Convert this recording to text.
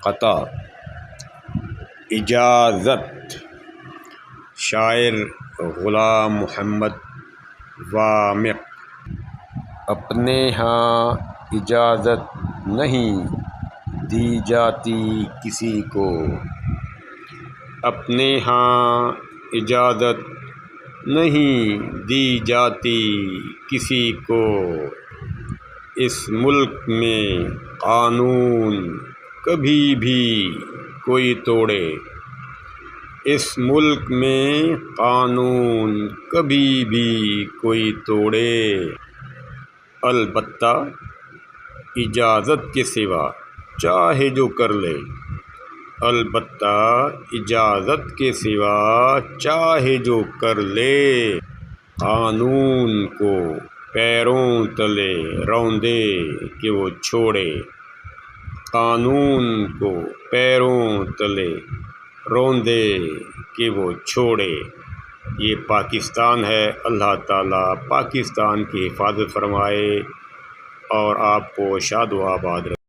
قطع اجازت شاعر غلام محمد وامق اپنے ہاں اجازت نہیں دی جاتی کسی کو، اپنے ہاں اجازت نہیں دی جاتی کسی کو، اس ملک میں قانون کبھی بھی کوئی توڑے، اس ملک میں قانون کبھی بھی کوئی توڑے، البتہ اجازت کے سوا چاہے جو کر لے، البتہ اجازت کے سوا چاہے جو کر لے، قانون کو پیروں تلے روندے کہ وہ چھوڑے، قانون کو پیروں تلے روندے کہ وہ چھوڑے۔ یہ پاکستان ہے۔ اللہ تعالیٰ پاکستان کی حفاظت فرمائے اور آپ کو شاد و آباد رکھے۔